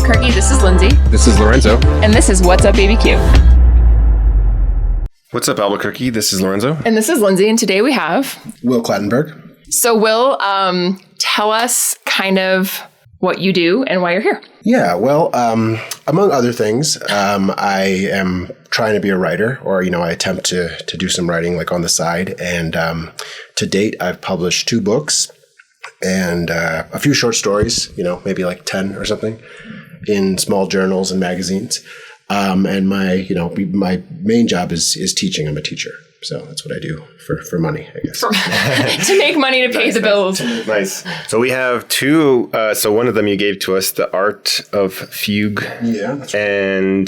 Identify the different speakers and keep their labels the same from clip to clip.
Speaker 1: Albuquerque. This is Lindsay.
Speaker 2: This is Lorenzo.
Speaker 1: And this is What's Up ABQ.
Speaker 2: What's up, Albuquerque? This is Lorenzo.
Speaker 1: And this is Lindsay. And today we have
Speaker 3: Will Clattenburg.
Speaker 1: So Will, tell us kind of what you do and why you're here.
Speaker 3: Yeah, well, among other things, I am trying to be a writer, or, I attempt to do some writing like on the side. And to date, I've published 2 books and a few short stories, maybe like 10 or something in small journals and magazines. And my main job is teaching. I'm a teacher. So that's what I do for money, I guess.
Speaker 1: To make money to pay the bills.
Speaker 2: Nice. So we have 2. So one of them you gave to us, The Art of Fugue.
Speaker 3: Yeah. That's right.
Speaker 2: And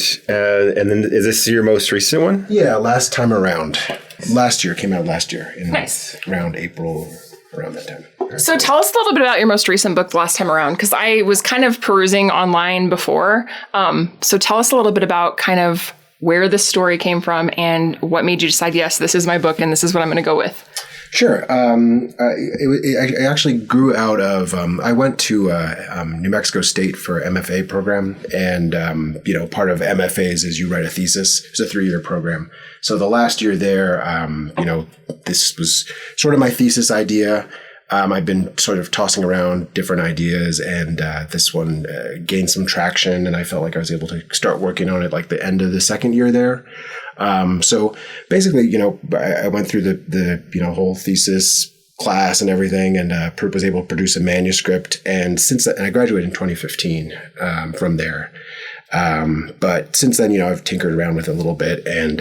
Speaker 2: then is this your most recent one?
Speaker 3: Yeah, last time around. Came out last year.
Speaker 1: Nice.
Speaker 3: Around April, around that time.
Speaker 1: So tell us a little bit about your most recent book, Last Time Around, because I was kind of perusing online before. So tell us a little bit about kind of where this story came from and what made you decide, yes, this is my book and this is what I'm going to go with.
Speaker 3: Sure. It actually grew out of, I went to New Mexico State for MFA program. And, part of MFAs is you write a thesis. It's a 3-year program. So the last year there, this was sort of my thesis idea. I've been sort of tossing around different ideas, and this one gained some traction, and I felt like I was able to start working on it like the end of the second year there. So basically, I went through the whole thesis class and everything, and was able to produce a manuscript. And since then, and I graduated in 2015 from there. But since then, I've tinkered around with it a little bit and,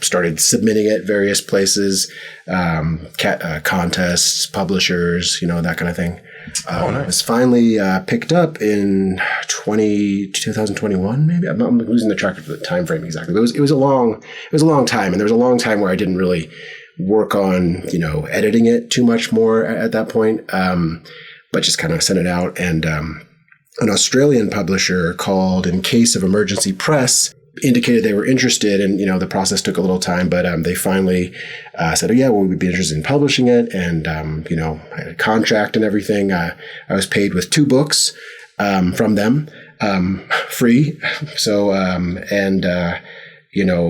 Speaker 3: started submitting it various places, contests, publishers, that kind of thing. Nice. It was finally picked up in 2021, maybe. I'm losing the track of the time frame exactly. But it was a long time, and there was a long time where I didn't really work on, editing it too much more at that point, but just kind of sent it out. And an Australian publisher called In Case of Emergency Press indicated they were interested, and the process took a little time, but they finally said, "Oh yeah, well, we'd be interested in publishing it." And I had a contract and everything. I was paid with 2 books from them, free. So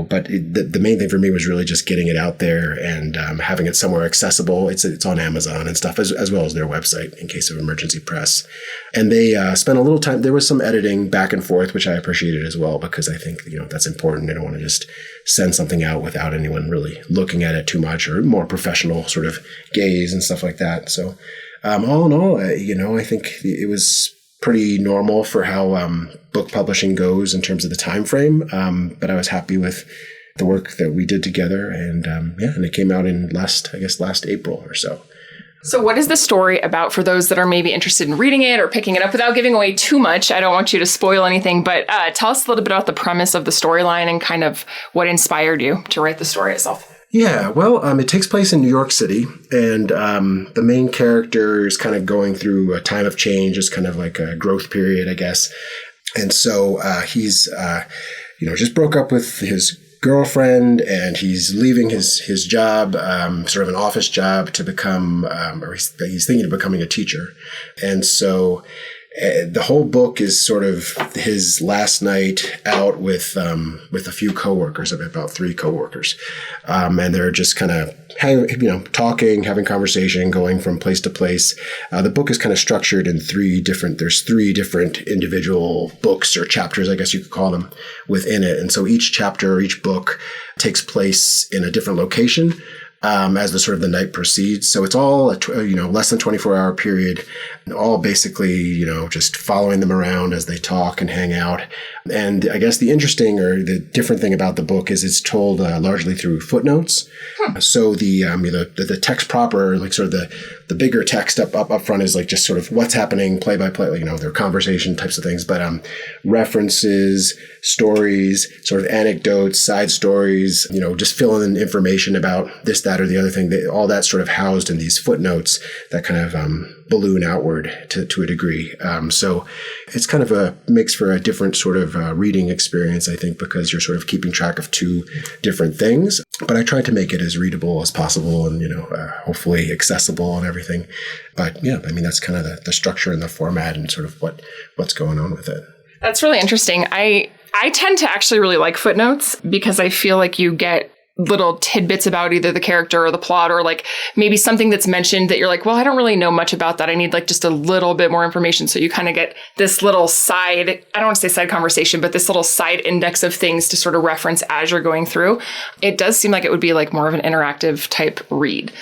Speaker 3: but the main thing for me was really just getting it out there and having it somewhere accessible. It's on Amazon and stuff, as well as their website, In Case of Emergency Press. And they spent a little time. There was some editing back and forth, which I appreciated as well, because I think that's important. I don't want to just send something out without anyone really looking at it too much, or more professional sort of gaze and stuff like that. So all in all, I think it was pretty normal for how book publishing goes in terms of the time frame. But I was happy with the work that we did together, and and it came out in last April or so.
Speaker 1: So what is the story about for those that are maybe interested in reading it or picking it up without giving away too much? I don't want you to spoil anything, but tell us a little bit about the premise of the storyline and kind of what inspired you to write the story itself.
Speaker 3: Yeah, well, it takes place in New York City, and the main character is kind of going through a time of change. It's kind of like a growth period, I guess. And so he's, just broke up with his girlfriend, and he's leaving his job, sort of an office job, to become, or he's thinking of becoming a teacher. And so the whole book is sort of his last night out with a few coworkers, about 3 coworkers, and they're just kind of talking, having conversation, going from place to place. The book is kind of structured in 3 different individual books or chapters, I guess you could call them, within it. And so each chapter or each book takes place in a different location. As the sort of the night proceeds. So it's all less than 24-hour period, all basically, just following them around as they talk and hang out. And I guess the interesting or the different thing about the book is it's told largely through footnotes. So the text proper, like sort of the bigger text up front is like just sort of what's happening play by play, their conversation types of things, but references, stories, sort of anecdotes, side stories, just filling in information about this, that, or the other thing, all that sort of housed in these footnotes that kind of balloon outward to a degree. So it's kind of makes for a different sort of reading experience, I think, because you're sort of keeping track of 2 different things. But I tried to make it as readable as possible and, hopefully accessible and everything. But yeah, I mean, that's kind of the structure and the format and sort of what's going on with it.
Speaker 1: That's really interesting. I tend to actually really like footnotes because I feel like you get little tidbits about either the character or the plot, or like maybe something that's mentioned that you're like, well, I don't really know much about that. I need like just a little bit more information. So you kind of get this little side, I don't want to say side conversation, but this little side index of things to sort of reference as you're going through. It does seem like it would be like more of an interactive type read.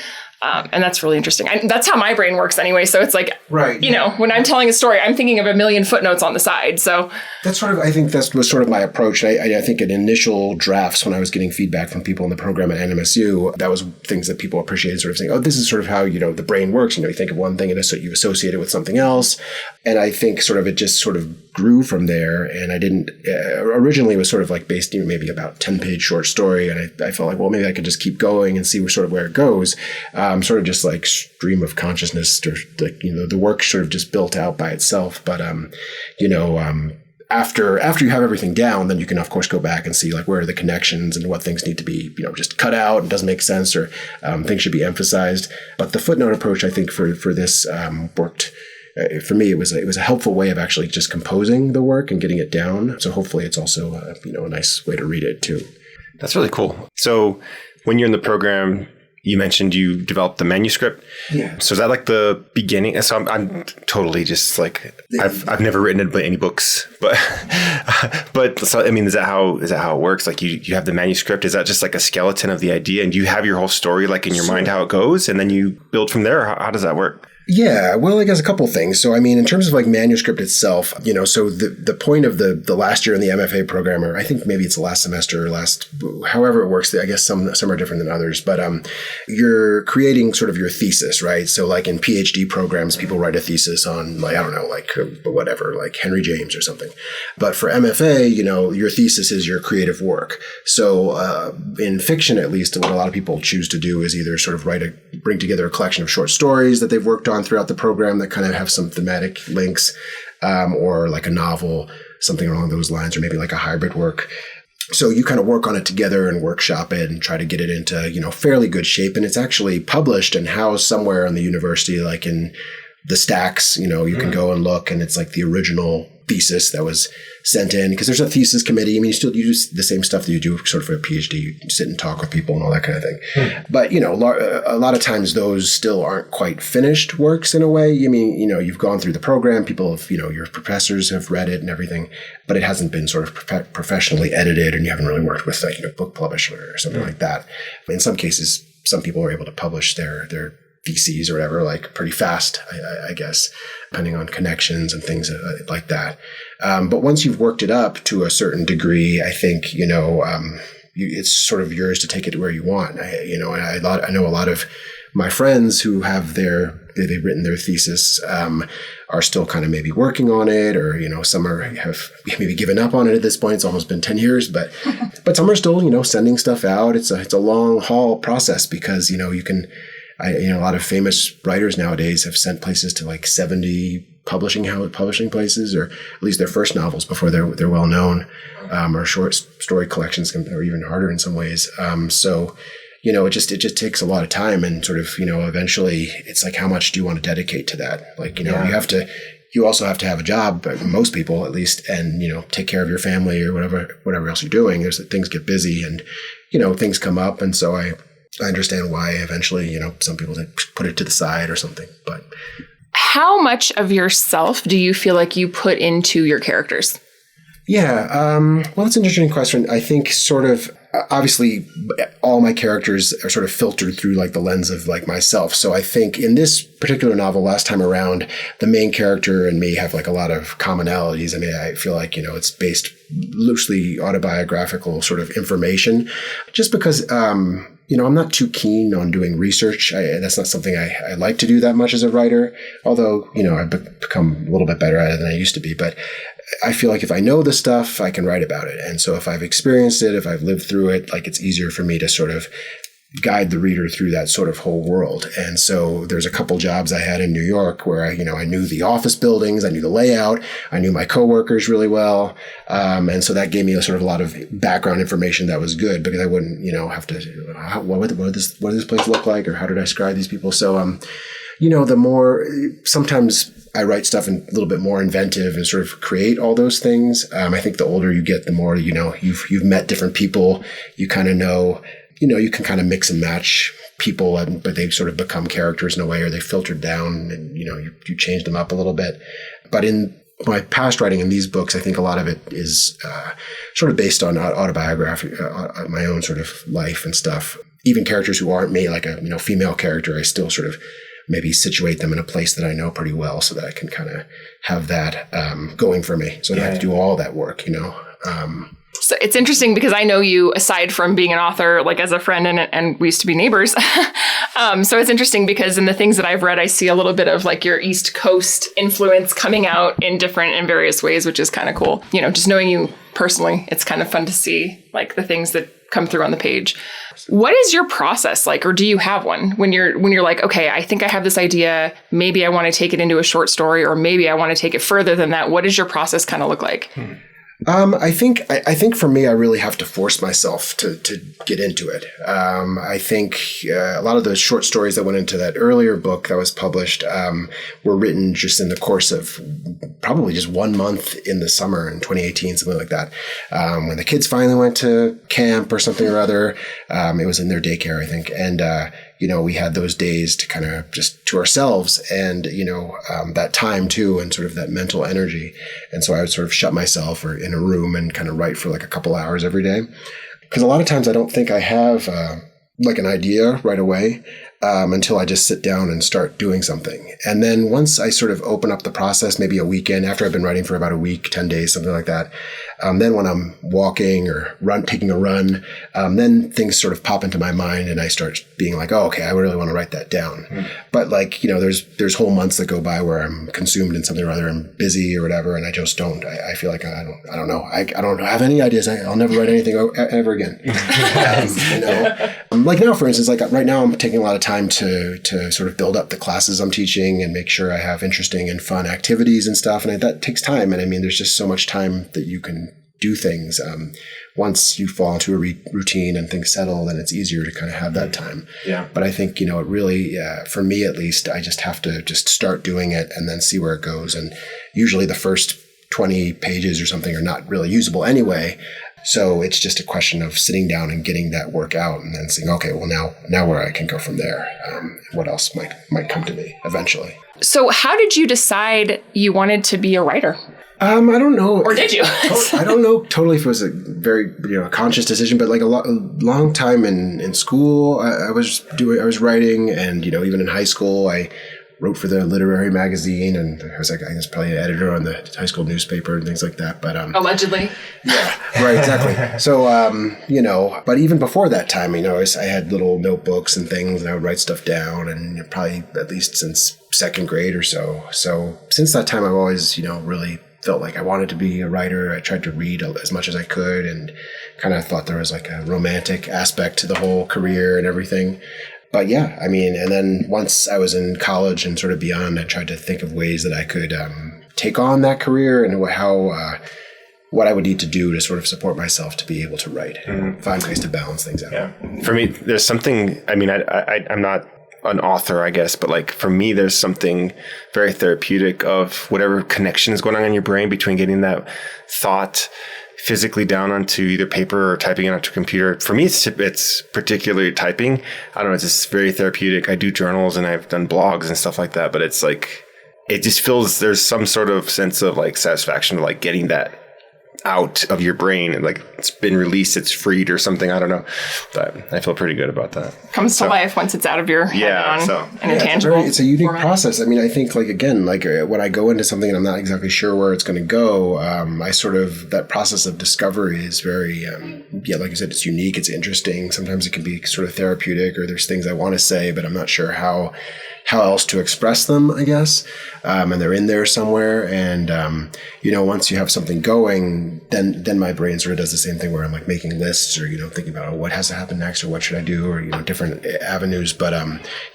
Speaker 1: And that's really interesting. That's how my brain works anyway. So it's like,
Speaker 3: right,
Speaker 1: you know, when I'm telling a story, I'm thinking of a million footnotes on the side. So
Speaker 3: that's sort of, I think that was sort of my approach. I think in initial drafts, when I was getting feedback from people in the program at NMSU, that was things that people appreciated, sort of saying, oh, this is sort of how, you know, the brain works. You know, you think of one thing and you associate it with something else. And I think sort of it just sort of grew from there. And I didn't, originally it was sort of like based, you know, maybe about 10-page short story. And I felt like, well, maybe I could just keep going and see where it goes. Sort of just like stream of consciousness, or like, you know, the work sort of just built out by itself. But, you know, after you have everything down, then you can of course go back and see like where are the connections and what things need to be, you know, just cut out and doesn't make sense, or things should be emphasized. But the footnote approach, I think for this worked. For me, it was a helpful way of actually just composing the work and getting it down. So hopefully it's also you know, a nice way to read it too.
Speaker 2: That's really cool. So when you're in the program, you mentioned you developed the manuscript.
Speaker 3: Yeah.
Speaker 2: So is that like the beginning? So I'm totally just like, I've never written any books, but so, I mean, is that how it works? Like you have the manuscript. Is that just like a skeleton of the idea, and do you have your whole story like in your mind how it goes, and then you build from there? How does that work?
Speaker 3: Yeah, well, I guess a couple things. So, I mean, in terms of like manuscript itself, you know, so the point of the last year in the MFA program, or I think maybe it's the last semester or however it works, I guess some are different than others, but you're creating sort of your thesis, right? So like in PhD programs, people write a thesis on like, I don't know, like whatever, like Henry James or something. But for MFA, you know, your thesis is your creative work. So in fiction, at least, what a lot of people choose to do is either sort of bring together a collection of short stories that they've worked on throughout the program that kind of have some thematic links, or like a novel, something along those lines, or maybe like a hybrid work. So you kind of work on it together and workshop it and try to get it into, you know, fairly good shape. And it's actually published and housed somewhere in the university, like in the stacks, you know, you can go and look, and it's like the original thesis that was sent in, because there's a thesis committee. I mean, you still use the same stuff that you do sort of for a PhD. You sit and talk with people and all that kind of thing. But, you know, a lot of times those still aren't quite finished works in a way. I mean, you know, you've gone through the program, people have, you know, your professors have read it and everything, but it hasn't been sort of professionally edited, and you haven't really worked with like, you know, book publisher or something like that. In some cases, some people are able to publish their theses or whatever, like pretty fast, I guess, depending on connections and things like that. But once you've worked it up to a certain degree, I think, you know, it's sort of yours to take it where you want. I know a lot of my friends who have they've written their thesis, are still kind of maybe working on it, or, you know, some have maybe given up on it at this point. It's almost been 10 years, but some are still, you know, sending stuff out. It's a long haul process, because, you know, a lot of famous writers nowadays have sent places to like 70 publishing places, or at least their first novels before they're well known, or short story collections are even harder in some ways. So, you know, it just takes a lot of time, and sort of, you know, eventually it's like, how much do you want to dedicate to that? Like, you know, you also have to have a job, most people at least, and, you know, take care of your family or whatever else you're doing. Things get busy, and, you know, things come up. And so I understand why eventually, you know, some people put it to the side or something. But
Speaker 1: how much of yourself do you feel like you put into your characters?
Speaker 3: Yeah, well, it's an interesting question. I think sort of, obviously, all my characters are sort of filtered through like the lens of like myself. So I think in this particular novel last time around, the main character and me have like a lot of commonalities. I mean, I feel like, you know, it's based loosely autobiographical sort of information, just because, you know, I'm not too keen on doing research. That's not something I like to do that much as a writer, although, you know, I've become a little bit better at it than I used to be. But I feel like if I know the stuff, I can write about it. And so if I've experienced it, if I've lived through it, like, it's easier for me to sort of guide the reader through that sort of whole world. And so there's a couple jobs I had in New York where I knew the office buildings, I knew the layout, I knew my coworkers really well. And so that gave me a lot of background information that was good, because I wouldn't, have to, what did this place look like, or how did I describe these people? So, the more sometimes I write stuff a little bit more inventive and sort of create all those things. I think the older you get, the more, you've met different people, you kind of know, you can kind of mix and match people, but they sort of become characters in a way, or they filtered down and, you change them up a little bit. But in my past writing in these books, I think a lot of it is sort of based on autobiography, my own sort of life and stuff. Even characters who aren't me, like a female character, I still sort of maybe situate them in a place that I know pretty well, so that I can kind of have that going for me. So I don't have to do all that work,
Speaker 1: So it's interesting because I know you, aside from being an author, like as a friend, and we used to be neighbors. So it's interesting because in the things that I've read, I see a little bit of like your East Coast influence coming out in different and various ways, which is kind of cool. Just knowing you personally, it's kind of fun to see like the things that come through on the page. What is your process like, or do you have one when you're like, okay, I think I have this idea, maybe I want to take it into a short story, or maybe I want to take it further than that? What does your process kind of look like?
Speaker 3: I think for me, I really have to force myself to get into it. I think a lot of those short stories that went into that earlier book that was published were written just in the course of probably just 1 month in the summer in 2018, something like that. When the kids finally went to camp or something or other, it was in their daycare, I think. And, we had those days to kind of just to ourselves and, that time too, and sort of that mental energy. And so I would sort of shut myself or in a room and kind of write for like a couple hours every day. Because a lot of times I don't think I have like an idea right away until I just sit down and start doing something. And then once I sort of open up the process, maybe a weekend after I've been writing for about a week, 10 days, something like that. Then when I'm walking or taking a run, then things sort of pop into my mind and I start being like, oh, okay, I really want to write that down. But like, there's whole months that go by where I'm consumed in something or other. I'm busy or whatever. And I just don't, I feel like I don't know. I don't have any ideas. I'll never write anything ever again. Like now, for instance, like right now I'm taking a lot of time to sort of build up the classes I'm teaching and make sure I have interesting and fun activities and stuff. And that takes time. And I mean, there's just so much time that you can do things. Once you fall into a routine and things settle, then it's easier to kind of have that time. Yeah. But I think, it really, for me at least, I just have to just start doing it and then see where it goes. And usually the first 20 pages or something are not really usable anyway. So it's just a question of sitting down and getting that work out and then saying, okay, well now where I can go from there. What else might come to me eventually.
Speaker 1: So how did you decide you wanted to be a writer?
Speaker 3: I don't know.
Speaker 1: Or did you?
Speaker 3: I don't know totally if it was a very conscious decision, but like a long time in school, I was writing, and even in high school, I wrote for the literary magazine, and I was probably an editor on the high school newspaper and things like that. But
Speaker 1: allegedly,
Speaker 3: yeah, right, exactly. So but even before that time, I had little notebooks and things, and I would write stuff down, and probably at least since second grade or so. So since that time, I've always really felt like I wanted to be a writer. I tried to read as much as I could and kind of thought there was like a romantic aspect to the whole career and everything. But yeah, and then once I was in college and sort of beyond, I tried to think of ways that I could take on that career and what I would need to do to sort of support myself to be able to write and find ways to balance things out.
Speaker 2: Yeah. For me, there's something, I'm not an author, I guess, but like for me, there's something very therapeutic of whatever connection is going on in your brain between getting that thought physically down onto either paper or typing it onto a computer. For me, it's particularly typing. I don't know, it's just very therapeutic. I do journals and I've done blogs and stuff like that, but it's like, it just feels, there's some sort of sense of like satisfaction of like getting that out of your brain and like it's been released, it's freed or something. I don't know, but I feel pretty good about that.
Speaker 1: Comes to life once it's out of your head and intangible.
Speaker 3: It's a unique process. I think when I go into something and I'm not exactly sure where it's going to go, I sort of, that process of discovery is very, like you said, it's unique, it's interesting. Sometimes it can be sort of therapeutic, or there's things I want to say, but I'm not sure how else to express them, I guess. And they're in there somewhere. And, once you have something going, then my brain sort of does the same thing where I'm like making lists or, thinking about what has to happen next or what should I do or, different avenues. But,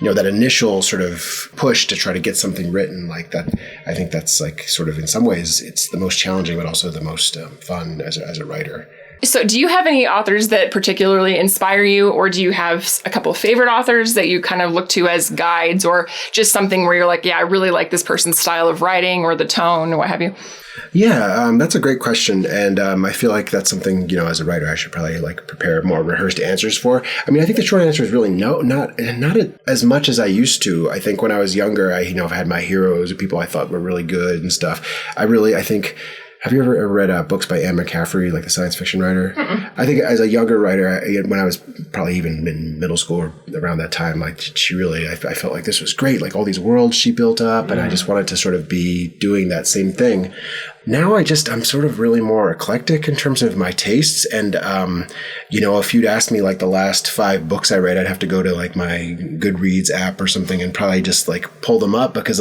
Speaker 3: that initial sort of push to try to get something written like that, I think that's like sort of in some ways it's the most challenging, but also the most fun as a writer.
Speaker 1: So do you have any authors that particularly inspire you, or do you have a couple of favorite authors that you kind of look to as guides, or just something where you're like, yeah, I really like this person's style of writing or the tone or what have you?
Speaker 3: Yeah, that's a great question. And I feel like that's something, as a writer, I should probably prepare more rehearsed answers for. I mean, I think the short answer is really no, not as much as I used to. I think when I was younger, I've had my heroes, people I thought were really good and stuff. I think, have you ever read books by Anne McCaffrey, like the science fiction writer?
Speaker 1: Mm-mm.
Speaker 3: I think as a younger writer, when I was probably even in middle school or around that time, she really, I felt like this was great. Like all these worlds she built up, and I just wanted to sort of be doing that same thing. Now I'm sort of really more eclectic in terms of my tastes. And, if you'd asked me the last 5 books I read, I'd have to go to my Goodreads app or something and probably just pull them up because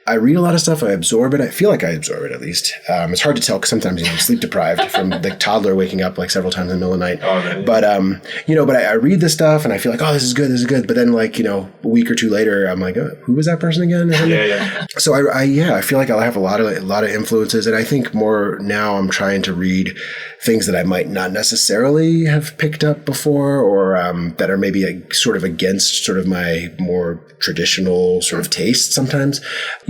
Speaker 3: I read a lot of stuff. I absorb it. I feel like I absorb it at least. It's hard to tell because sometimes I'm sleep deprived from the toddler waking up several times in the middle of the night. Oh, man. But but I read this stuff and I feel like, oh, this is good. This is good. But then a week or two later, I'm like, oh, who was that person again?
Speaker 2: Yeah.
Speaker 3: So I feel like I'll have a lot of influences, and I think more now I'm trying to read things that I might not necessarily have picked up before, or that are maybe sort of against sort of my more traditional sort of taste sometimes.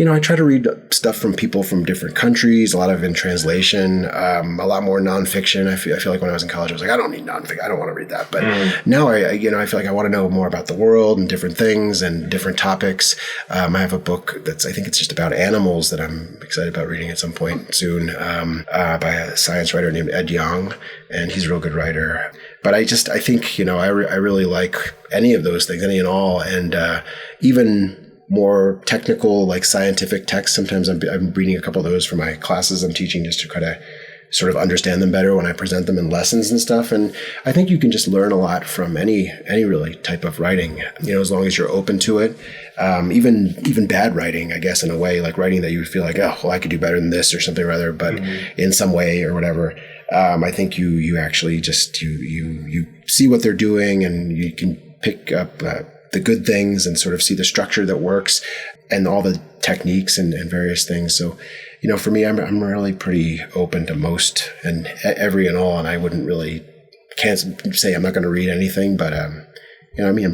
Speaker 3: I try to read stuff from people from different countries, a lot of in translation, a lot more nonfiction. I feel like when I was in college, I was like, I don't need nonfiction. I don't want to read that. But now I feel like I want to know more about the world and different things and different topics. I have a book I think it's just about animals that I'm excited about reading at some point soon, by a science writer named Ed Young, and he's a real good writer. But I think, I really like any of those things, any and all, and even more technical, scientific texts. Sometimes I'm reading a couple of those for my classes I'm teaching just to try to sort of understand them better when I present them in lessons and stuff. And I think you can just learn a lot from any really type of writing, as long as you're open to it. Even bad writing, I guess, in a way, writing that you feel like, oh, well, I could do better than this or something or other, but in some way or whatever. I think you actually just, you see what they're doing, and you can pick up the good things and sort of see the structure that works and all the techniques and various things. So, for me, I'm really pretty open to most and every and all, and I can't say I'm not going to read anything, but, I'm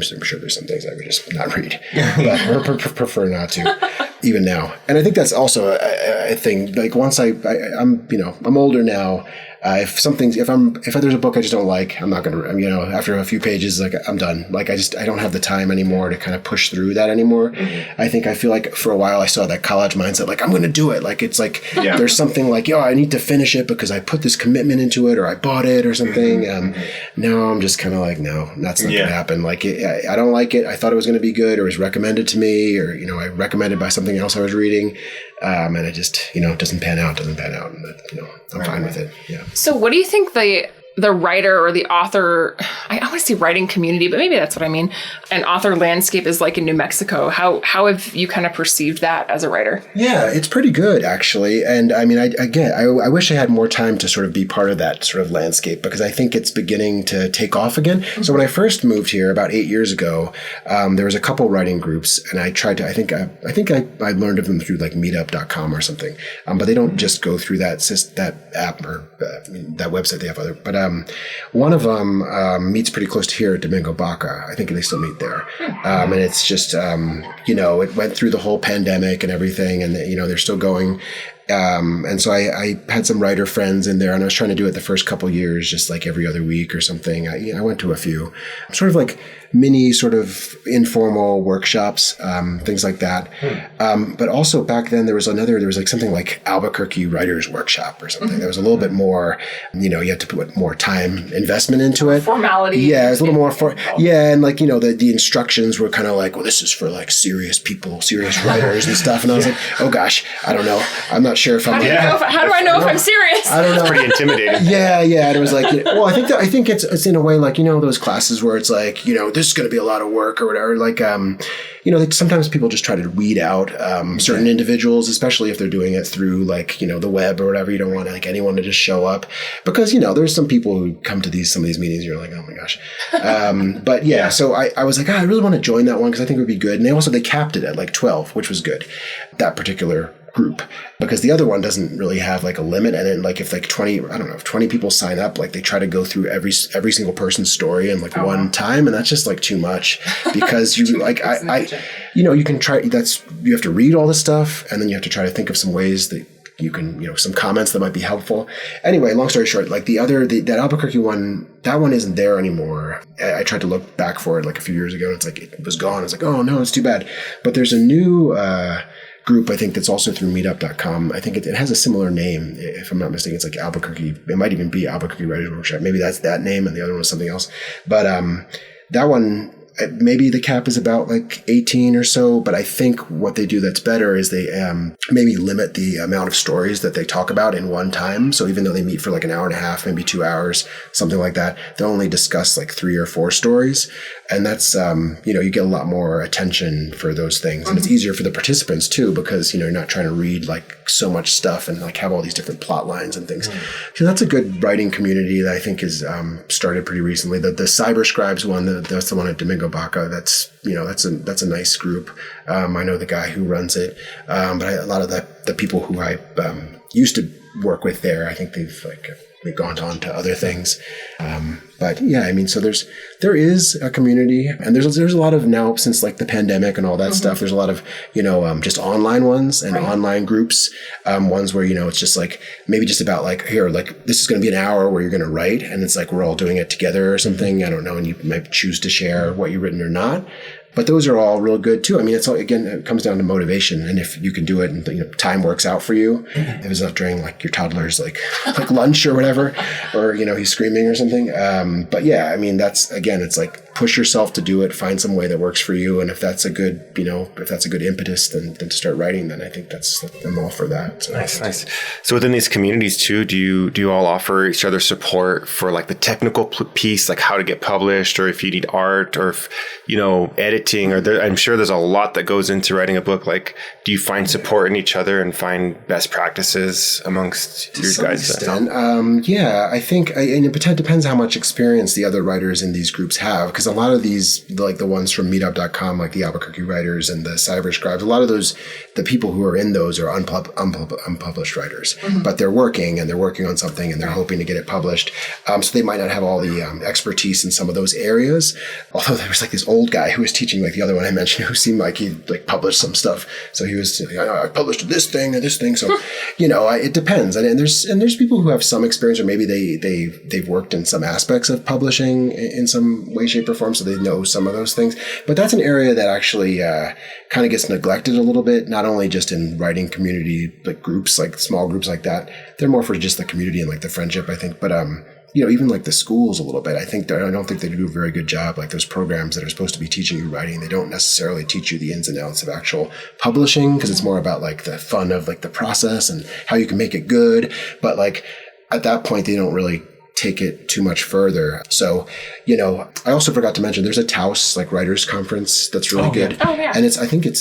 Speaker 3: sure there's some things I would just not read, but or prefer not to, even now. And I think that's also a thing. Once I'm older now. If there's a book I just don't like, I'm not going to, after a few pages, I'm done. I don't have the time anymore to kind of push through that anymore. Mm-hmm. I feel like for a while I saw that college mindset, I'm going to do it. There's something I need to finish it because I put this commitment into it, or I bought it or something. Now I'm just kind of no, that's not going to happen. I don't like it. I thought it was going to be good, or it was recommended to me, or, I recommended by something else I was reading. And it just, doesn't pan out. And I'm fine with it. Yeah.
Speaker 1: So what do you think the writer or the author, I always say writing community, but maybe that's what I mean, an author landscape is like in New Mexico? How have you kind of perceived that as a writer?
Speaker 3: Yeah, it's pretty good, actually. And I mean, I wish I had more time to sort of be part of that sort of landscape, because I think it's beginning to take off again. Mm-hmm. So when I first moved here about 8 years ago, there was a couple writing groups, and I tried to, I think I learned of them through meetup.com or something. But they don't just go through that app or that website. They have other, but one of them meets pretty close to here at Domingo Baca. I think they still meet there. And it's just, it went through the whole pandemic and everything, and, they're still going. And so I had some writer friends in there, and I was trying to do it the first couple years, just every other week or something. I went to a few sort of mini sort of informal workshops, things like that. But also back then there was something like Albuquerque Writers Workshop or something. There was a little bit more, you had to put more time investment into it.
Speaker 1: Formality.
Speaker 3: Yeah, it was a little more and the instructions were kind of well, this is for serious people, serious writers and stuff. And I was oh gosh, I don't know. I'm not sure if I'm.
Speaker 1: How do I know if I'm serious?
Speaker 3: I don't know.
Speaker 2: It's pretty intimidating.
Speaker 3: Yeah. And it was well, I think it's in a way those classes where it's this is going to be a lot of work or whatever. Sometimes people just try to weed out certain individuals, especially if they're doing it through the web or whatever. You don't want anyone to just show up, because there's some people who come to some of these meetings. You're oh my gosh. But yeah, so I was I really want to join that one because I think it would be good. And they capped it at 12, which was good. That particular group, because the other one doesn't really have like a limit. And then like if like 20, I don't know, if 20 people sign up, like they try to go through every single person's story in like one time. And that's just like too much, because you like, you can try, you have to read all this stuff, and then you have to try to think of some ways that you can, some comments that might be helpful. Anyway, long story short, like that Albuquerque one, that one isn't there anymore. I tried to look back for it like a few years ago, and it's like, it was gone. It's like, oh no, it's too bad. But there's a new, group, I think, that's also through meetup.com. I think it has a similar name, if I'm not mistaken. It's like Albuquerque. It might even be Albuquerque Writers Workshop. Maybe that's that name, and the other one was something else. But that one, maybe the cap is about like 18 or so. But I think what they do that's better is they maybe limit the amount of stories that they talk about in one time. So even though they meet for like an hour and a half, maybe 2 hours, something like that, they'll only discuss like 3 or 4 stories. And that's, you get a lot more attention for those things. And it's easier for the participants too, because, you're not trying to read like so much stuff and like have all these different plot lines and things. So that's a good writing community that I think is started pretty recently. The Cyber Scribes one, that's the one at Domingo Baca. That's a nice group. I know the guy who runs it. But a lot of the people who I used to work with there, I think they've gone on to other things. But yeah, I mean, so there is a community, and there's a lot of now, since like the pandemic and all that stuff, there's a lot of, just online ones and online groups, ones where, it's just like, maybe just about like, here, like this is going to be an hour where you're going to write, and it's like, we're all doing it together or something. I don't know. And you might choose to share what you've written or not. But those are all real good too. I mean, it comes down to motivation, and if you can do it and time works out for you, if it's not during like your toddler's like lunch or whatever, or he's screaming or something. But yeah, I mean, it's like push yourself to do it, find some way that works for you, and if that's a good impetus, then to start writing, then I think I'm all for that. So.
Speaker 2: Nice. So within these communities too, do you all offer each other support for like the technical piece, like how to get published, or if you need art, or if editing, or I'm sure there's a lot that goes into writing a book. Like, do you find support in each other and find best practices amongst your guys?
Speaker 3: Yeah, I think, and it depends how much experience the other writers in these groups have, because a lot of these, like the ones from meetup.com, like the Albuquerque Writers and the Cyber Scribes, a lot of those, the people who are in those are unpublished writers, but they're working on something, and they're hoping to get it published. So they might not have all the expertise in some of those areas. Although there was like this old guy who was teaching like the other one I mentioned, who seemed like he like published some stuff. So he was, I published this thing and this thing. So, it depends. And there's people who have some experience, or maybe they've worked in some aspects of publishing in some way, shape, or form, so they know some of those things. But that's an area that actually kind of gets neglected a little bit, not only just in writing community like groups, like small groups like that. They're more for just the community and like the friendship, I think. But even like the schools a little bit, I don't think they do a very good job. Like those programs that are supposed to be teaching you writing, they don't necessarily teach you the ins and outs of actual publishing, because it's more about like the fun of like the process and how you can make it good. But like at that point, they don't really take it too much further. So, I also forgot to mention there's a Taos like writers conference that's really good.
Speaker 1: Oh yeah.
Speaker 3: And I think it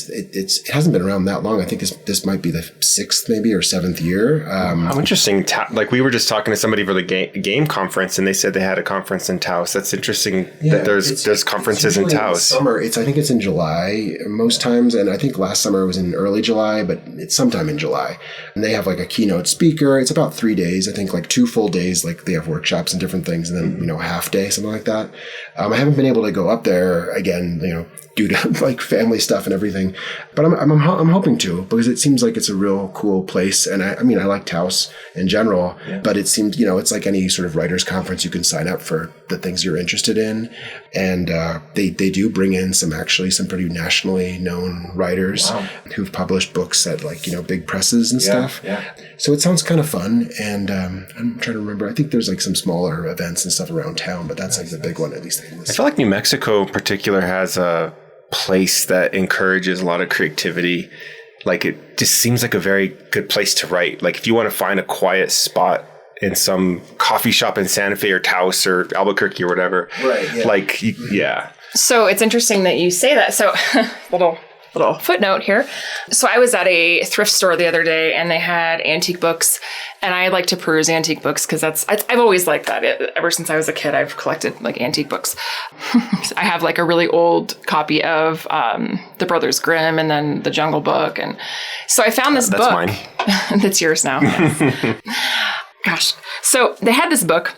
Speaker 3: hasn't been around that long. I think this might be the 6th maybe or 7th year.
Speaker 2: How interesting. Like we were just talking to somebody for the game conference, and they said they had a conference in Taos. That's interesting that there's conferences in Taos.
Speaker 3: Summer. I think it's in July most times. And I think last summer it was in early July, but it's sometime in July. And they have like a keynote speaker. It's about 3 days. I think like 2 full days, like they have workshops and different things, and then, a half day, something like that. I haven't been able to go up there again, due to like family stuff and everything, but I'm hoping to, because it seems like it's a real cool place. And I mean, I like Taos in general, but it seems, it's like any sort of writers conference, you can sign up for the things you're interested in. And they do bring in some pretty nationally known writers who've published books at like, big presses and stuff. Yeah. So it sounds kind of fun. And I'm trying to remember, I think there's like some smaller events and stuff around town, but that's like the big one, at least.
Speaker 2: I feel like New Mexico in particular has a place that encourages a lot of creativity. Like it just seems like a very good place to write. Like if you want to find a quiet spot in some coffee shop in Santa Fe or Taos or Albuquerque or whatever.
Speaker 3: Right. Yeah.
Speaker 2: Like, yeah.
Speaker 1: So it's interesting that you say that. So little little footnote here. So I was at a thrift store the other day and they had antique books, and I like to peruse antique books because I've always liked that. Ever since I was a kid, I've collected like antique books. I have like a really old copy of The Brothers Grimm and then The Jungle Book. And so I found this book.
Speaker 2: That's mine.
Speaker 1: That's yours now. Yes. Gosh. So they had this book.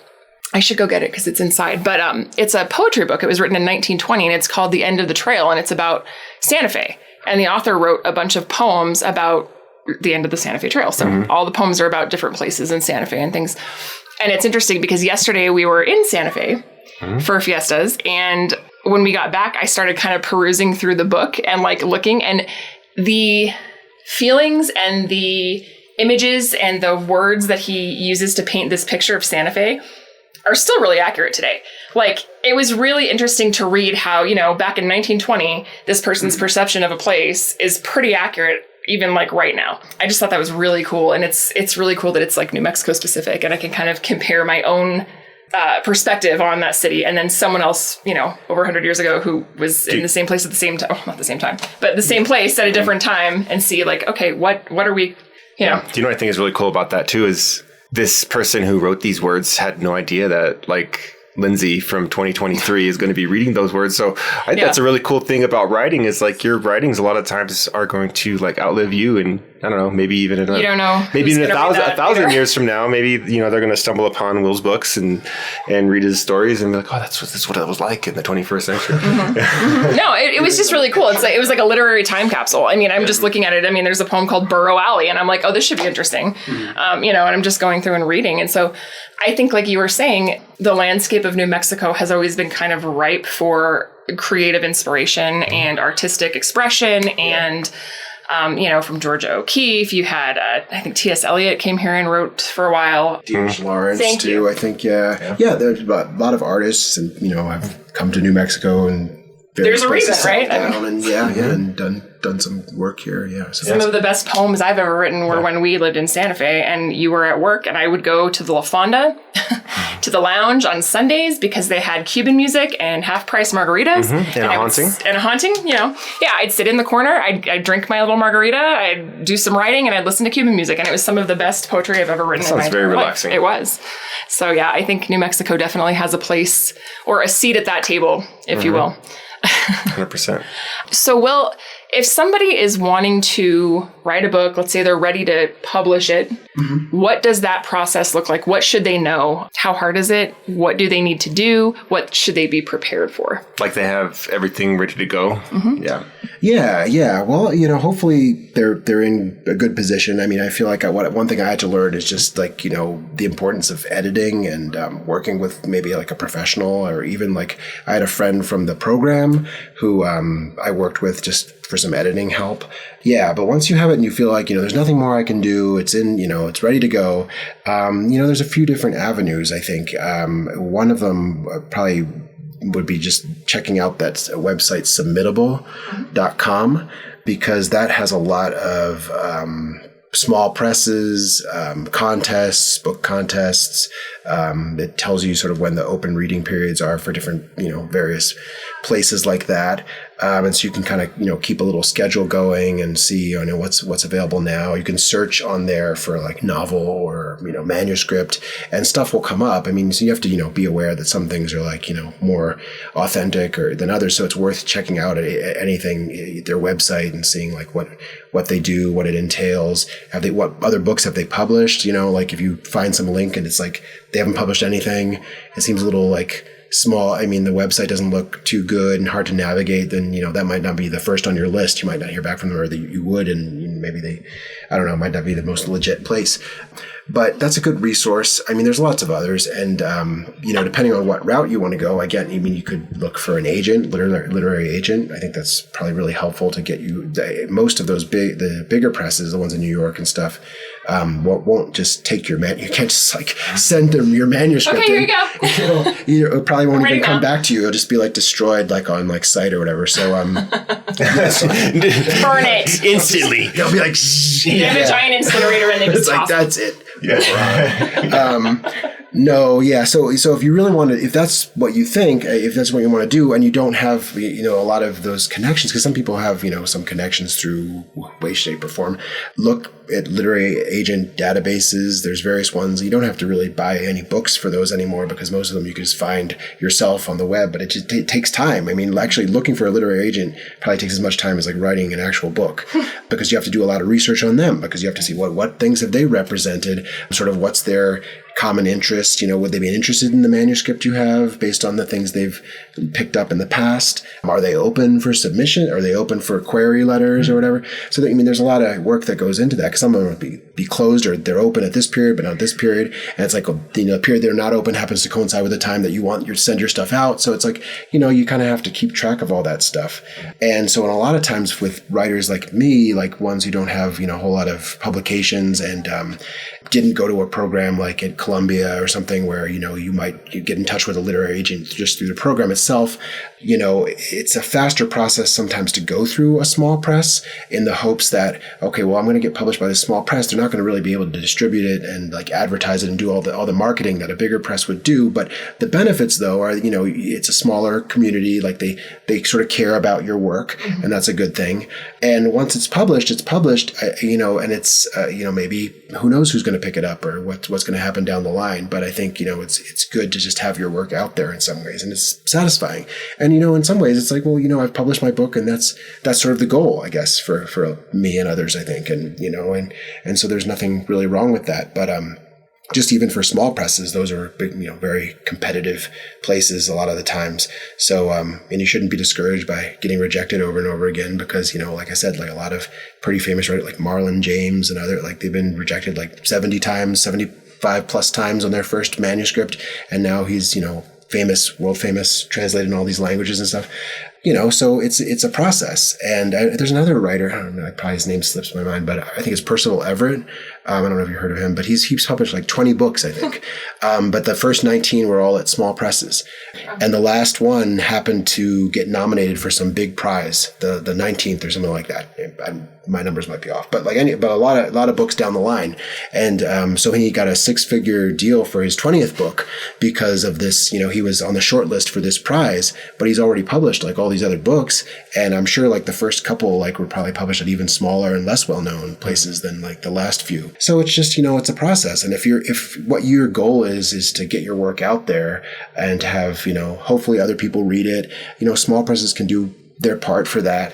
Speaker 1: I should go get it because it's inside. But it's a poetry book. It was written in 1920, and it's called The End of the Trail, and it's about Santa Fe. And the author wrote a bunch of poems about the end of the Santa Fe Trail. So all the poems are about different places in Santa Fe and things. And it's interesting because yesterday we were in Santa Fe for fiestas. And when we got back, I started kind of perusing through the book and like looking, and the feelings and the images and the words that he uses to paint this picture of Santa Fe are still really accurate today. Like, it was really interesting to read how, back in 1920, this person's perception of a place is pretty accurate, even like right now. I just thought that was really cool. And it's really cool that it's like New Mexico specific, and I can kind of compare my own perspective on that city. And then someone else, over 100 years ago who was in the same place at the same time, not the same time, but the same place at a different time, and see like, okay, what are we,
Speaker 2: Do you know what I think is really cool about that too is this person who wrote these words had no idea that like Lindsay from 2023 is going to be reading those words. So I think that's a really cool thing about writing is like your writings a lot of times are going to like outlive you. And I don't know, maybe even in
Speaker 1: you don't know
Speaker 2: maybe in a thousand years from now, maybe, they're going to stumble upon Will's books and read his stories and be like, oh, that's what it was like in the 21st century.
Speaker 1: No, it was just really cool. It was like a literary time capsule. I mean, I'm just looking at it. I mean, there's a poem called Burrow Alley, and I'm like, oh, this should be interesting. And I'm just going through and reading. And so I think, like you were saying, the landscape of New Mexico has always been kind of ripe for creative inspiration and artistic expression. And, from Georgia O'Keeffe, you had, I think T.S. Eliot came here and wrote for a while.
Speaker 3: D.H. Lawrence, too, I think, yeah. Yeah, there's a lot of artists, and, I've come to New Mexico and
Speaker 1: there's a reason, right?
Speaker 3: And done some work here. Yeah. So
Speaker 1: some of the best poems I've ever written were when we lived in Santa Fe and you were at work, and I would go to the La Fonda, to the lounge on Sundays because they had Cuban music and half-price margaritas. And a haunting. Yeah, I'd sit in the corner, I'd drink my little margarita, I'd do some writing, and I'd listen to Cuban music, and it was some of the best poetry I've ever written in my entire life. Sounds very relaxing. It was. So yeah, I think New Mexico definitely has a place or a seat at that table, if you will.
Speaker 2: 100%.
Speaker 1: So, Will, if somebody is wanting to write a book, let's say they're ready to publish it, what does that process look like? What should they know? How hard is it? What do they need to do? What should they be prepared for?
Speaker 2: Like they have everything ready to go?
Speaker 3: Yeah. Well, hopefully they're in a good position. I mean, I feel like one thing I had to learn is just like, the importance of editing and working with maybe like a professional, or even like I had a friend from the program who I worked with just for some editing help. Yeah, but once you have it and you feel like, there's nothing more I can do, it's in, it's ready to go. There's a few different avenues, I think. One of them probably would be just checking out that website submittable.com, because that has a lot of small presses, contests, book contests. It tells you sort of when the open reading periods are for different, various places like that. And so you can kind of, keep a little schedule going and see, what's available now. You can search on there for like novel or, manuscript, and stuff will come up. I mean, so you have to, be aware that some things are like, more authentic than others. So it's worth checking out anything, their website, and seeing like what they do, what it entails. What other books have they published? Like if you find some link and it's like they haven't published anything, it seems a little like small. I mean, the website doesn't look too good and hard to navigate, then, that might not be the first on your list. You might not hear back from them, or you would, and maybe might not be the most legit place. But that's a good resource. I mean, there's lots of others. And, depending on what route you want to go, again, you could look for an agent, literary agent. I think that's probably really helpful to get you. Most of those the bigger presses, the ones in New York and stuff, won't just take your you can't just like send them your manuscript.
Speaker 1: Okay, here you go.
Speaker 3: It probably won't even come back to you. It'll just be like destroyed, like on like site or whatever. So
Speaker 1: burn it
Speaker 2: instantly.
Speaker 3: They'll be like,
Speaker 1: they have a giant incinerator and they just
Speaker 3: it's like that's it. Yeah. No, yeah. So if you really want to, if that's what you think, if that's what you want to do, and you don't have, a lot of those connections, because some people have, some connections through way, shape, or form. Look at literary agent databases. There's various ones. You don't have to really buy any books for those anymore, because most of them you can just find yourself on the web. But it takes time. I mean, actually looking for a literary agent probably takes as much time as like writing an actual book, because you have to do a lot of research on them, because you have to see what things have they represented, sort of what's their common interest, would they be interested in the manuscript you have based on the things they've picked up in the past? Are they open for submission? Are they open for query letters or whatever? So there's a lot of work that goes into that, because some of them will be closed, or they're open at this period, but not this period. And it's like, the period they're not open happens to coincide with the time that you want to send your stuff out. So it's like, you kind of have to keep track of all that stuff. And so in a lot of times with writers like me, like ones who don't have, a whole lot of publications and didn't go to a program like at Columbia or something where, you get in touch with a literary agent just through the program itself, it's a faster process sometimes to go through a small press in the hopes that, okay, well, I'm going to get published by this small press. They're not going to really be able to distribute it and like advertise it and do all the marketing that a bigger press would do. But the benefits though are, it's a smaller community. Like they sort of care about your work, and that's a good thing. And once it's published, and it's, maybe who knows who's going to pick it up or what's going to happen down the line. But I think, it's good to just have your work out there in some ways, and it's satisfying. And, in some ways it's like, well, I've published my book, and that's sort of the goal, I guess, for me and others, I think. And, and so there's nothing really wrong with that. But, just even for small presses, those are big, very competitive places a lot of the times. So, and you shouldn't be discouraged by getting rejected over and over again, because, like I said, like a lot of pretty famous writers like Marlon James and other, like they've been rejected like 70 times, 75 plus times on their first manuscript. And now he's, famous, world famous, translated in all these languages and stuff. So it's a process. And there's another writer, I don't know, probably his name slips my mind, but I think it's Percival Everett. I don't know if you heard of him, but he's published like 20 books, I think. But the first 19 were all at small presses. And the last one happened to get nominated for some big prize, the 19th or something like that. My numbers might be off, but a lot of books down the line. And so he got a 6-figure deal for his 20th book because of this. He was on the short list for this prize, but he's already published like all these other books. And I'm sure like the first couple like were probably published at even smaller and less well-known places than like the last few. So it's just, it's a process. And if what your goal is to get your work out there and to have, hopefully other people read it, small presses can do their part for that.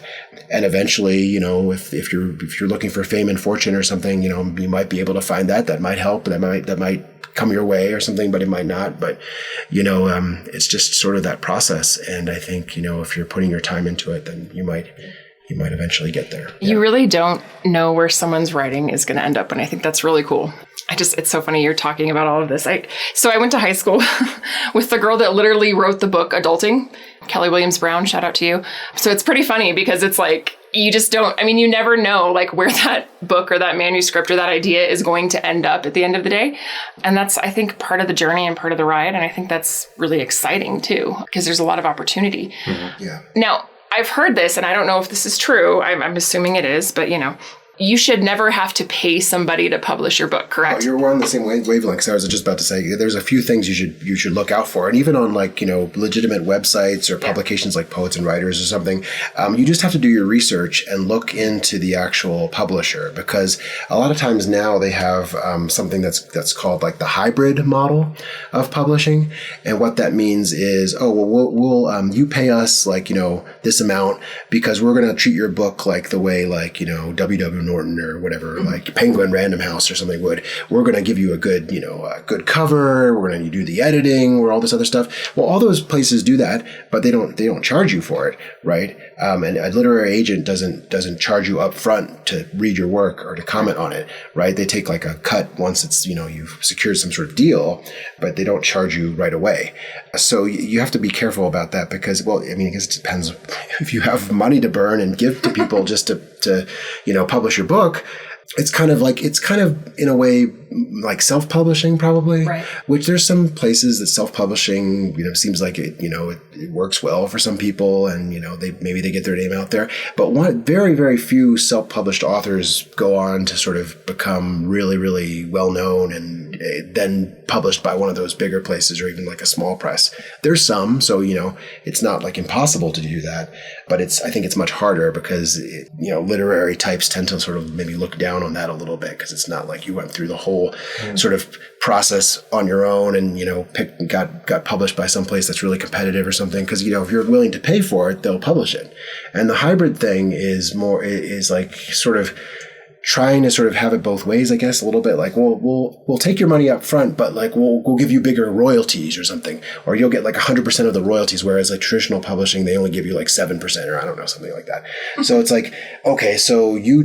Speaker 3: And eventually, if you're looking for fame and fortune or something, you might be able to find that might help. That might come your way or something, but it might not. But, it's just sort of that process. And I think, if you're putting your time into it, then you might eventually get there.
Speaker 1: You really don't know where someone's writing is going to end up. And I think that's really cool. It's so funny you're talking about all of this. So I went to high school with the girl that literally wrote the book Adulting, Kelly Williams Brown, shout out to you. So it's pretty funny because it's like, you just don't, you never know like where that book or that manuscript or that idea is going to end up at the end of the day. And that's, I think, part of the journey and part of the ride. And I think that's really exciting too, because there's a lot of opportunity.
Speaker 3: Mm-hmm. Yeah.
Speaker 1: Now, I've heard this, and I don't know if this is true. I'm assuming it is, but you should never have to pay somebody to publish your book, correct?
Speaker 3: We're on the same wavelength. I was just about to say, there's a few things you should look out for. And even on legitimate websites or publications like Poets and Writers or something, you just have to do your research and look into the actual publisher, because a lot of times now they have something that's called like the hybrid model of publishing. And what that means is, we'll you pay us this amount because we're going to treat your book like the way W.W. Norton or whatever, like Penguin Random House or something would. We're going to give you a good, good cover. We're going to do the editing or all this other stuff. Well, all those places do that, but they don't charge you for it, right? And a literary agent doesn't charge you up front to read your work or to comment on it, right? They take like a cut once it's, you've secured some sort of deal, but they don't charge you right away. So you have to be careful about that because, I guess it depends if you have money to burn and give to people just to publish your book. It's kind of in a way like self-publishing probably,
Speaker 1: right.
Speaker 3: Which there's some places that self-publishing, seems like it works well for some people and, they get their name out there. But very, very few self-published authors go on to sort of become really, really well-known and then published by one of those bigger places or even like a small press. There's some, so, it's not like impossible to do that, but I think it's much harder because, literary types tend to sort of maybe look down on that a little bit because it's not like you went through the whole sort of process on your own and, got published by some place that's really competitive or something. Because, if you're willing to pay for it, they'll publish it. And the hybrid thing is like sort of trying to sort of have it both ways, I guess, a little bit like, we'll take your money up front, but like we'll give you bigger royalties or something, or you'll get like 100% of the royalties, whereas like traditional publishing, they only give you like 7% or I don't know, something like that. So it's like, okay, so you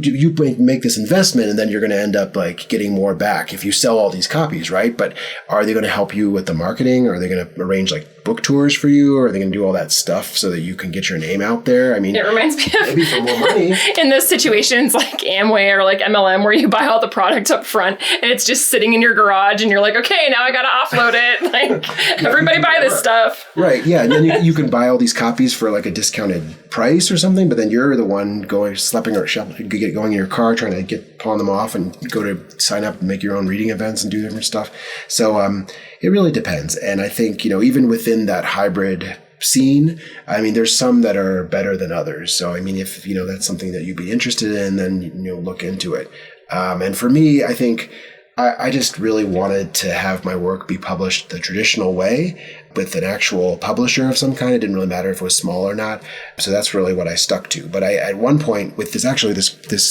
Speaker 3: make this investment and then you're going to end up like getting more back if you sell all these copies, right? But are they going to help you with the marketing? Are they going to arrange like book tours for you? Or are they going to do all that stuff so that you can get your name out there? I mean,
Speaker 1: it reminds me of
Speaker 3: maybe for more money.
Speaker 1: In those situations like Amway or like MLM where you buy all the product up front and it's just sitting in your garage and you're like, okay, now I got to offload it. Like everybody buy this stuff.
Speaker 3: Right. Yeah. And then you can buy all these copies for like a discounted price or something, but then you're the one going in your car trying to pawn them off and go to sign up and make your own reading events and do different stuff. So it really depends. And I think, even within that hybrid scene, I mean, there's some that are better than others. So, I mean, if, that's something that you'd be interested in, then, look into it. And for me, I think I just really wanted to have my work be published the traditional way with an actual publisher of some kind. It didn't really matter if it was small or not. So that's really what I stuck to. But at one point with this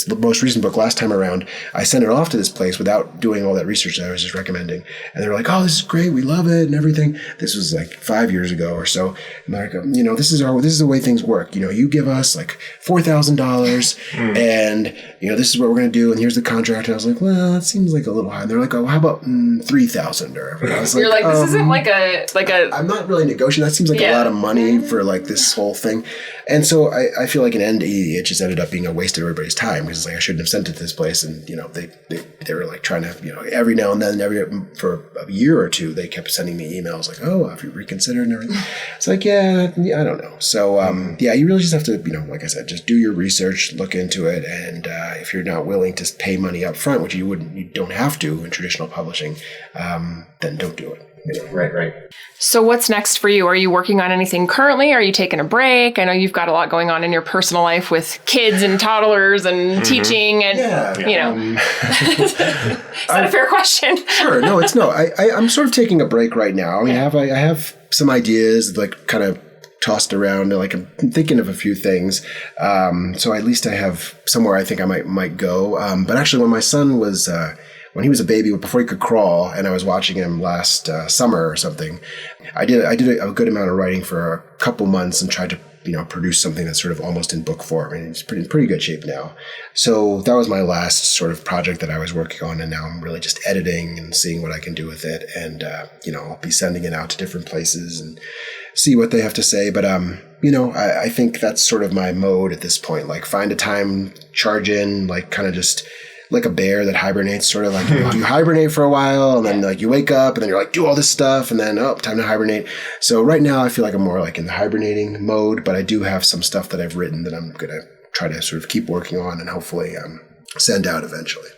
Speaker 3: most recent book last time around, I sent it off to this place without doing all that research that I was just recommending. And they were like, oh, this is great. We love it and everything. This was like 5 years ago or so. And they're like, this is the way things work. You give us like $4,000 and, this is what we're going to do. And here's the contract. And I was like, well, that seems like a little high. And they're like, oh, how about 3,000 or whatever. I was
Speaker 1: You're like, this isn't like a
Speaker 3: I'm not really negotiating. That seems like a lot of money for like this whole thing. And so I feel like in the end, it just ended up being a waste of everybody's time because it's like I shouldn't have sent it to this place. And, they were like trying to, every now and then, for a year or two, they kept sending me emails like, oh, have you reconsidered and everything? It's like, yeah, I don't know. So, you really just have to, like I said, just do your research, look into it. And if you're not willing to pay money up front, which you don't have to in traditional publishing, then don't do it.
Speaker 2: Right.
Speaker 1: So what's next for you? Are you working on anything currently? Are you taking a break? I know you've got a lot going on in your personal life with kids and toddlers and teaching and, Is that a fair question?
Speaker 3: Sure. No, it's no. I'm sort of taking a break right now. I mean, I have some ideas like kind of tossed around. Like I'm thinking of a few things. So at least I have somewhere I think I might go. But actually when my son was, when he was a baby, before he could crawl, and I was watching him last summer or something, I did a good amount of writing for a couple months and tried to produce something that's sort of almost in book form, and it's in pretty good shape now. So that was my last sort of project that I was working on, and now I'm really just editing and seeing what I can do with it, and I'll be sending it out to different places and see what they have to say. But I think that's sort of my mode at this point. Like find a time, charge in, like kind of just like a bear that hibernates, sort of like you hibernate for a while and then like you wake up and then you're like, do all this stuff and then, time to hibernate. So right now I feel like I'm more like in the hibernating mode, but I do have some stuff that I've written that I'm going to try to sort of keep working on and hopefully send out eventually.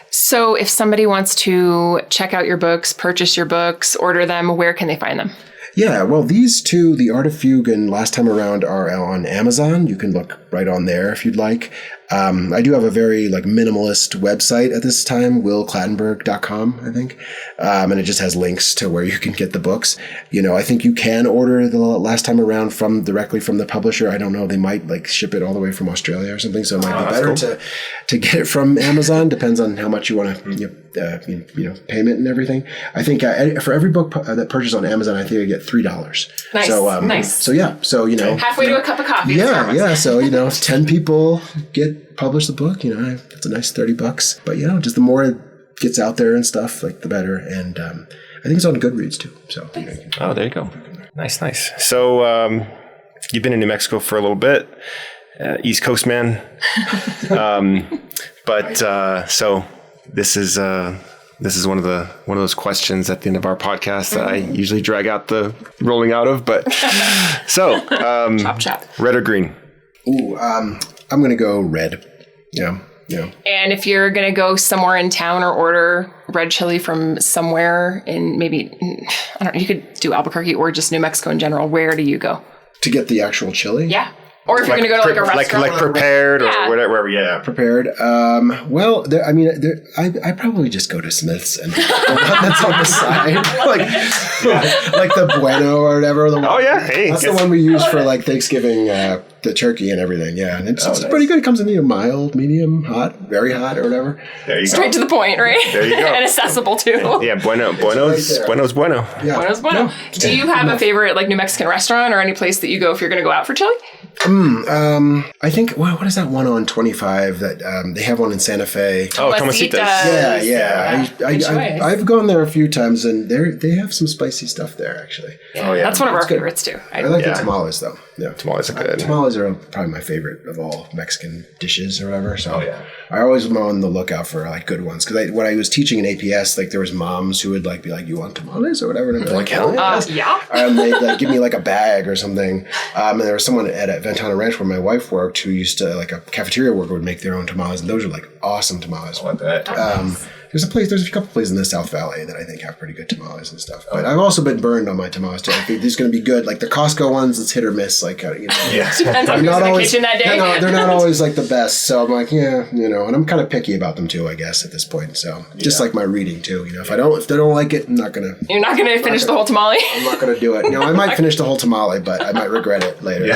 Speaker 1: So if somebody wants to check out your books, purchase your books, order them, where can they find them?
Speaker 3: Yeah, well, these two, The Art of Fugue and Last Time Around, are on Amazon. You can look right on there if you'd like. I do have a very minimalist website at this time, willclattenburg.com, I think. And it just has links to where you can get the books. I think you can order The Last Time Around directly from the publisher. I don't know. They might ship it all the way from Australia or something. So it might be better to get it from Amazon. Depends on how much you want to, payment and everything. I think for every book that purchased on Amazon, I think I get $3.
Speaker 1: Nice.
Speaker 3: So,
Speaker 1: nice.
Speaker 3: So yeah. So,
Speaker 1: halfway to a cup of coffee.
Speaker 3: Yeah. So, if 10 people publish the book, it's a nice $30. But, just the more it gets out there and stuff, the better. And I think it's on Goodreads too. So.
Speaker 2: Oh, there you go. Nice. So you've been in New Mexico for a little bit, East Coast man. So this is one of those questions at the end of our podcast that I usually drag out the rolling out of. But so
Speaker 1: chop.
Speaker 2: Red or green?
Speaker 3: Ooh, I'm going to go red. Yeah. Yeah.
Speaker 1: And if you're going to go somewhere in town or order red chili from somewhere in maybe, I don't know, you could do Albuquerque or just New Mexico in general, where do you go?
Speaker 3: To get the actual chili?
Speaker 1: Yeah. Or if you're going to go to like a restaurant.
Speaker 2: Like prepared or whatever, yeah.
Speaker 3: Prepared. Well, I probably just go to Smith's and the one that's on the side. like the Bueno or whatever. That's the one we use for like Thanksgiving, the turkey and everything. Yeah. And it's pretty good. It comes in mild, medium, hot, very hot or whatever.
Speaker 2: There you go.
Speaker 1: Straight to the point, right?
Speaker 2: There you go.
Speaker 1: And accessible too.
Speaker 2: Yeah, Bueno's bueno.
Speaker 3: Yeah.
Speaker 1: Bueno's bueno.
Speaker 3: No.
Speaker 1: Do you have a favorite like New Mexican restaurant or any place that you go if you're going to go out for chili?
Speaker 3: I think, what is that one on 25 that they have one in Santa Fe?
Speaker 2: Oh, Tomasitas.
Speaker 3: Yeah. I've gone there a few times and they have some spicy stuff there actually.
Speaker 1: Yeah, that's one of our favorites too.
Speaker 3: I like the tamales though. Yeah.
Speaker 2: Tamales are good.
Speaker 3: Tamales are probably my favorite of all Mexican dishes or whatever. So I always am on the lookout for like good ones because when I was teaching in APS, like there was moms who would like be like, "You want tamales or whatever?" And I'd be like, "Hell yeah!" And they'd like give me like a bag or something. And there was someone at Ventana Ranch where my wife worked who used to like a cafeteria worker would make their own tamales, and those are like awesome tamales.
Speaker 2: I want that.
Speaker 3: There's a couple places in the South Valley that I think have pretty good tamales and stuff. But I've also been burned on my tamales too. I think these going to be good. Like the Costco ones, it's hit or miss. Like,
Speaker 1: depends on who's in the kitchen that day.
Speaker 3: They're not always like the best. So I'm like, and I'm kind of picky about them too, I guess, at this point. So just like my reading too, if they don't like it, I'm not going to.
Speaker 1: You're not going to finish the whole tamale?
Speaker 3: I'm not going to do it. I might finish the whole tamale, but I might regret it later.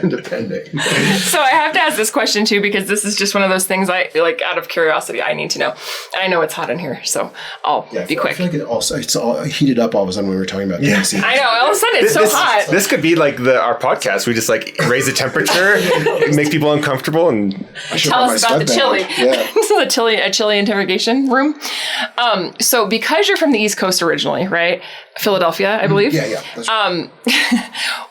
Speaker 3: Depending.
Speaker 1: So I have to ask this question too, because this is just one of those things I like out of curiosity, I need to know. And I know it's hot in here, so I'll be quick.
Speaker 3: I feel like it's all heated up all of a sudden when we were talking about Tennessee.
Speaker 1: I know. All of a sudden it's so hot.
Speaker 2: This could be like our podcast. We just like raise the temperature, make people uncomfortable, and
Speaker 1: tell us about the chili. This is a chili interrogation room. So because you're from the East Coast originally, right? Philadelphia, I believe.
Speaker 3: Yeah. That's right.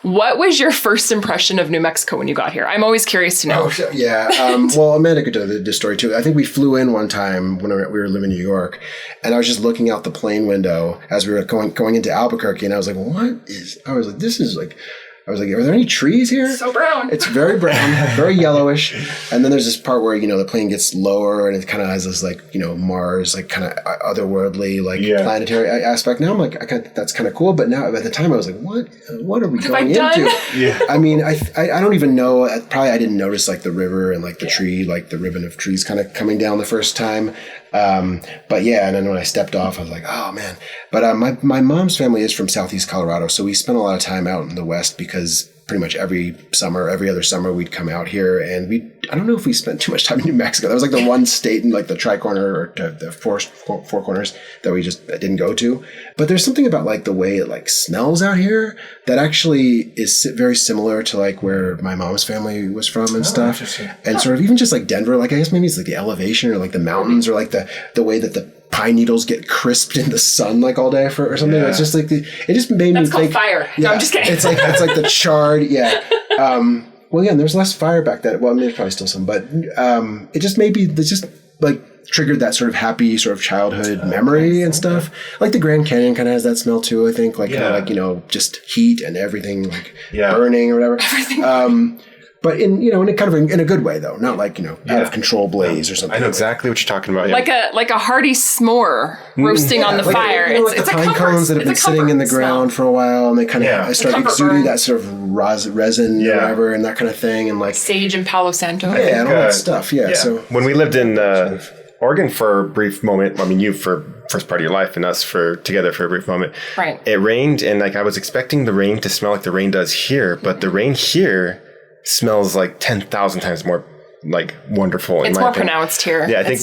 Speaker 1: What was your first impression of New Mexico when you got here? I'm always curious to know.
Speaker 3: Oh, yeah. Well, Amanda could tell the story too. I think we flew in one time when we were living in New York, and I was just looking out the plane window as we were going into Albuquerque, and I was like, are there any trees here?
Speaker 1: So brown.
Speaker 3: It's very brown, very yellowish. And then there's this part where, the plane gets lower and it kind of has this like, Mars, like kind of otherworldly, like planetary aspect. Now I'm like, that's kind of cool. But now at the time I was like, what are we going into?
Speaker 2: Yeah.
Speaker 3: I mean, I don't even know. Probably I didn't notice like the river and like the tree, like the ribbon of trees kind of coming down the first time. But yeah, and then when I stepped off, I was like, oh man. But my mom's family is from Southeast Colorado, so we spent a lot of time out in the West because pretty much every other summer we'd come out here, and I don't know if we spent too much time in New Mexico. That was like the one state in like the Tri-Corner or the four corners that we just didn't go to. But there's something about like the way it like smells out here that actually is very similar to like where my mom's family was from and stuff. And sort of even just like Denver, like I guess maybe it's like the elevation or like the mountains or like the way that the pine needles get crisped in the sun like all day or something. It's just like it just made me think. That's called
Speaker 1: fire. Yeah, no, I'm just kidding.
Speaker 3: It's like the charred. Yeah. Well, yeah. And there's less fire back then. Well, I mean, there's probably still some, but it just triggered that sort of happy sort of childhood memory and stuff. Like the Grand Canyon kind of has that smell too. I think like just heat and everything like burning or whatever. But in a kind of in a good way though, not like out of control blaze or something.
Speaker 2: I know exactly what you're talking about.
Speaker 1: Yeah. Like a hearty s'more roasting on the fire.
Speaker 3: It's the pine cones that have been sitting in the ground for a while, and they kind of start exuding that sort of resin or whatever, and that kind of thing, and like
Speaker 1: sage and Palo Santo.
Speaker 3: Yeah, and all that stuff. Yeah. So
Speaker 2: when we lived in Oregon for a brief moment, I mean, you for first part of your life and us together for a brief moment.
Speaker 1: Right.
Speaker 2: It rained, and like I was expecting the rain to smell like the rain does here, but the rain here smells like 10,000 times more like wonderful.
Speaker 1: It's more pronounced here.
Speaker 2: Yeah, I think it's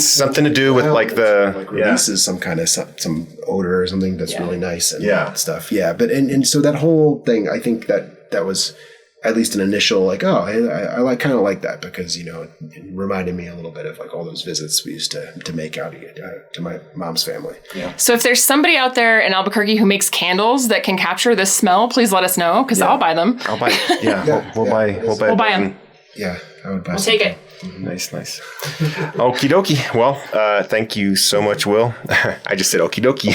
Speaker 2: something to do with like the
Speaker 3: releases some kind of some odor or something that's really nice and stuff. Yeah, but and so that whole thing, I think that was at least an initial like, oh, I like kind of like that because it reminded me a little bit of like all those visits we used to make out to my mom's family. Yeah.
Speaker 1: So if there's somebody out there in Albuquerque who makes candles that can capture this smell, please let us know because I'll buy them.
Speaker 2: I'll buy. Yeah, we'll buy
Speaker 1: them.
Speaker 3: Yeah, I would buy.
Speaker 1: We'll take it.
Speaker 2: Nice. Okie dokie. Well, thank you so much, Will. I just said okie dokie.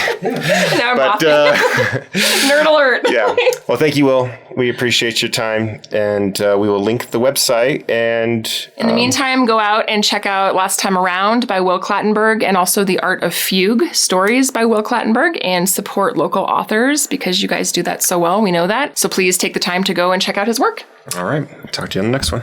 Speaker 1: Now I'm off. Nerd alert.
Speaker 2: Yeah. Well, thank you, Will. We appreciate your time, and we will link the website. And
Speaker 1: in the meantime, go out and check out Last Time Around by Will Clattenburg, and also The Art of Fugue Stories by Will Clattenburg, and support local authors because you guys do that so well. We know that. So please take the time to go and check out his work.
Speaker 2: All right. Talk to you on the next one.